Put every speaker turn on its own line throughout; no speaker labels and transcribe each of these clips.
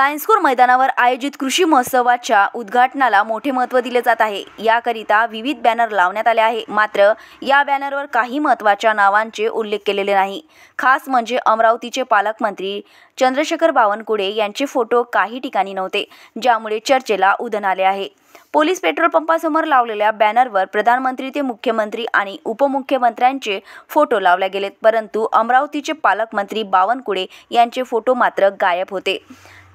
Science core मैदानावर आयोजित कृषी महोत्सवाच्या उद्घाटनाला मोठे महत्त्व दिले जात आहे। याकरिता विविध बॅनर लावण्यात आले आहे। मात्र या बॅनरवर काही महत्त्वाच्या नावांचे उल्लेख केलेले नाही। खास म्हणजे अमरावतीचे पालकमंत्री चंद्रशेखर बावनकुळे यांचे फोटो काही ठिकाणी नव्हते, ज्यामुळे चर्चेला उधाण आले आहे। पोलीस पेट्रोल पंपासमोर लावलेल्या बॅनरवर प्रधानमंत्री ते मुख्यमंत्री आणि उपमुख्यमंत्र्यांचे फोटो लावले गेलेत, परंतु अमरावतीचे पालकमंत्री बावनकुळे यांचे फोटो मात्र गायब होते।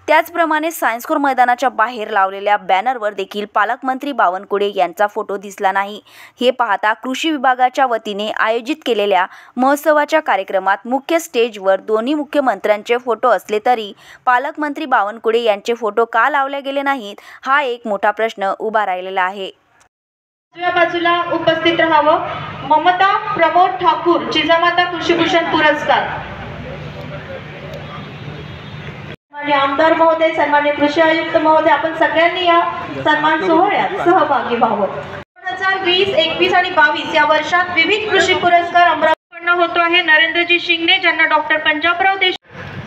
त्याचप्रमाणे सायन्सकोर मैदानाच्या बाहेर लावलेल्या बॅनरवर देखील पालकमंत्री बावनकुळे यांचा फोटो दिसला नाही। हे पाहता कृषी विभागाच्या वतीने आयोजित केलेल्या महोत्सवाच्या कार्यक्रमात मुख्य स्टेजवर दोन्ही मुख्यमंत्र्यांचे फोटो असले तरी पालकमंत्री बावनकुळे यांचे फोटो का लावले गेले नाहीत, हा एक मोठा प्रश्न उभा राहिलेला आहे।
दुसऱ्या बाजूला उपस्थित राहावं ममता प्रमोद ठाकूर, जिजामाता कृषीभूषण पुरस्कार। आमदार महोदय, सन्माननीय कृषी आयुक्त महोदय, आपण सगळ्यांनी या सन्मान सोहळ्यात सहभागी व्हावं। 2020, 21 आणि 22 या वर्षात विविध कृषी पुरस्कार अमरावतीकडून होतो आहे। नरेंद्रजी शिंगणे, ज्यांना डॉक्टर पंजाबराव देशमुख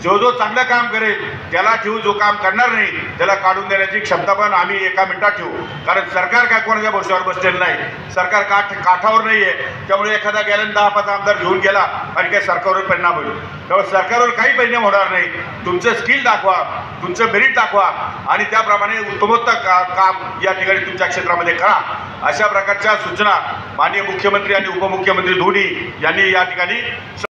जो चांगलं काम करेल त्याला ठेवू, जो काम करणार नाही त्याला काढून देण्याची क्षमता पण आम्ही एका मिनिटात ठेवू। कारण सरकार काय कोणाच्या भरोश्यावर बसलेलं नाही, सरकार काठावर नाहीये। त्यामुळे एखादा गेला 10-5 आमदार घेऊन गेला आणि काही सरकारवर परिणाम होईल, त्यामुळे सरकारवर काही परिणाम होणार नाही। तुमचं स्किल दाखवा, तुमचं मेरिट दाखवा आणि त्याप्रमाणे उत्तमोत्तम काम या ठिकाणी तुमच्या क्षेत्रामध्ये करा। अशा प्रकारच्या सूचना माननीय मुख्यमंत्री आणि उपमुख्यमंत्री दोन्ही यांनी या ठिकाणी